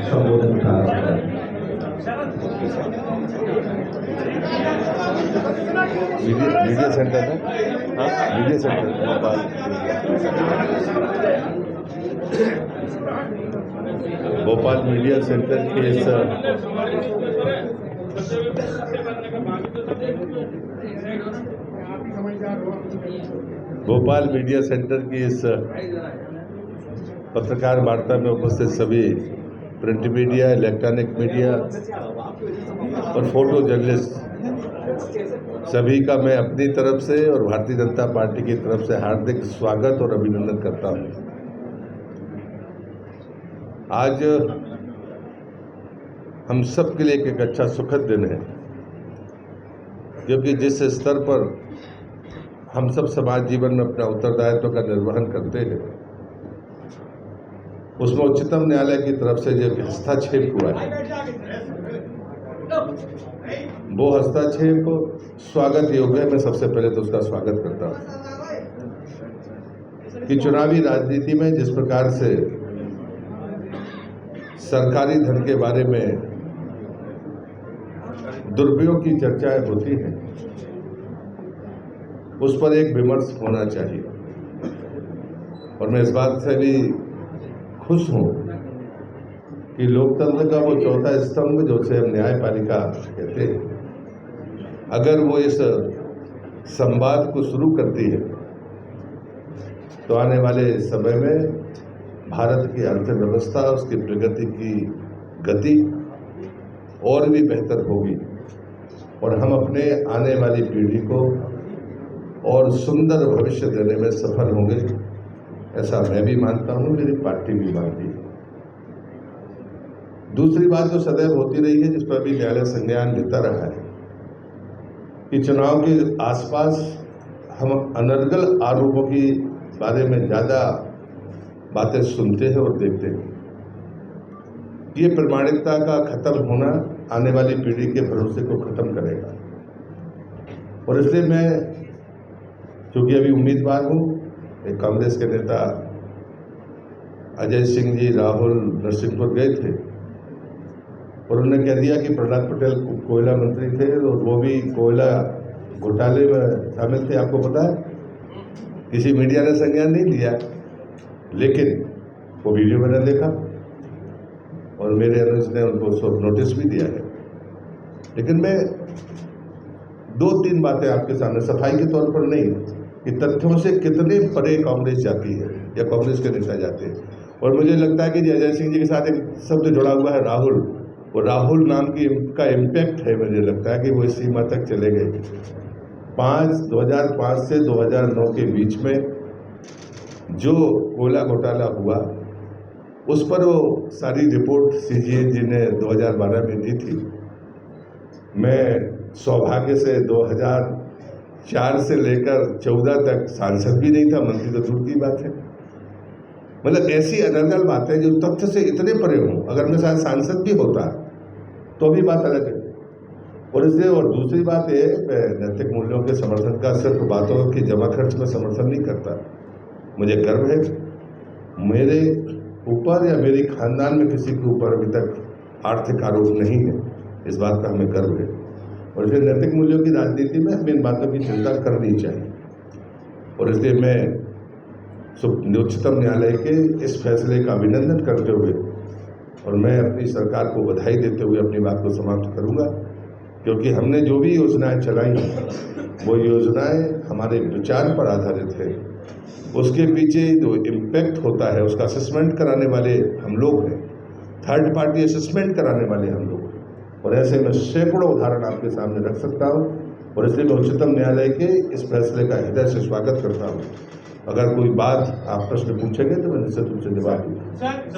संबोधन था। Media centre है, media centre Bhopal media centre के इस भोपाल मीडिया सेंटर की इस पत्रकार वार्ता में उपस्थित सभी प्रिंट मीडिया, इलेक्ट्रॉनिक मीडिया और फोटो जर्नलिस्ट सभी का मैं अपनी तरफ से और भारतीय जनता पार्टी की तरफ से हार्दिक स्वागत और अभिनंदन करता हूं। आज हम सब के लिए एक अच्छा सुखद दिन है, क्योंकि जिस स्तर पर हम सब समाज जीवन में अपना उत्तरदायित्व का निर्वहन करते हैं, उसमें उच्चतम न्यायालय की तरफ से जो हस्तक्षेप हुआ है, वो हस्तक्षेप स्वागत योग्य है। मैं सबसे पहले तो उसका स्वागत करता हूं कि चुनावी राजनीति में जिस प्रकार से सरकारी धन के बारे में दुरुपयोग की चर्चाएं होती हैं, उस पर एक विमर्श होना चाहिए। और मैं इस बात से भी खुश हूं कि लोकतंत्र का वो चौथा स्तंभ जो से हम न्यायपालिका कहते हैं, अगर वो इस संवाद को शुरू करती है तो आने वाले समय में भारत की अर्थव्यवस्था, उसकी प्रगति की गति और भी बेहतर होगी और हम अपने आने वाली पीढ़ी को और सुंदर भविष्य देने में सफल होंगे। ऐसा मैं भी मानता हूं, मेरी पार्टी भी मानती है। दूसरी बात जो सदैव होती रही है, जिस पर भी न्यायालय संज्ञान लेता रहा है, कि चुनाव के आसपास हम अनर्गल आरोपों की बारे में ज़्यादा बातें सुनते हैं और देखते हैं। ये प्रामाणिकता का खत्म होना आने वाली पीढ़ी के भरोसे को खत्म करेगा। और इसलिए मैं, क्योंकि अभी उम्मीदवार हूँ, एक कांग्रेस के नेता अजय सिंह जी राहुल नरसिंहपुर गए थे और उन्होंने कह दिया कि प्रहलाद पटेल कोयला मंत्री थे और वो भी कोयला घोटाले में शामिल थे। आपको पता है, किसी मीडिया ने संज्ञान नहीं लिया, लेकिन वो वीडियो मैंने देखा और मेरे अनुज ने उनको सब नोटिस भी दिया है। लेकिन मैं दो तीन बातें आपके सामने सफाई के तौर पर नहीं, कि तथ्यों से कितने परे कांग्रेस जाती है या कांग्रेस के नेता जाते हैं। और मुझे लगता है कि अजय सिंह जी के साथ एक शब्द जुड़ा हुआ है, राहुल। वो राहुल नाम की का इम्पैक्ट है, मुझे लगता है कि वो इस सीमा तक चले गए। 2005 से 2009 के बीच में जो कोयला घोटाला हुआ, उस पर वो सारी रिपोर्ट सीजीए जी ने 2012 में दी थी। मैं सौभाग्य से 2004 से लेकर 14 तक सांसद भी नहीं था, मंत्री तो दूर की बात है। मतलब ऐसी अनर्गल बातें जो तथ्य से इतने परे हों, अगर मैं शायद सांसद भी होता तो भी बात अलग है। और इसलिए, और दूसरी बात ये, मैं नैतिक मूल्यों के समर्थन का सिर्फ बातों की जमा खर्च में समर्थन नहीं करता। मुझे गर्व है मेरे ऊपर या मेरे खानदान में किसी के ऊपर अभी तक आर्थिक आरोप नहीं है, इस बात का हमें गर्व है। और इसलिए नैतिक मूल्यों की राजनीति में हमें इन बातों की चिंता करनी चाहिए। और इसलिए मैं उच्चतम न्यायालय के इस फैसले का अभिनंदन करते हुए और मैं अपनी सरकार को बधाई देते हुए अपनी बात को समाप्त करूंगा, क्योंकि हमने जो भी योजनाएं चलाई वो योजनाएं हमारे विचार पर आधारित है। उसके पीछे जो इम्पैक्ट होता है उसका असेसमेंट कराने वाले हम लोग हैं, थर्ड पार्टी असेसमेंट कराने वाले हम लोग हैं। और ऐसे में सैकड़ों उदाहरण आपके सामने रख सकता हूँ। और इसलिए मैं उच्चतम न्यायालय के इस फैसले का हृदय से स्वागत करता हूँ। अगर कोई बात आप प्रश्न पूछेंगे तो मैं निश्चित रूप से जवाब दूंगा।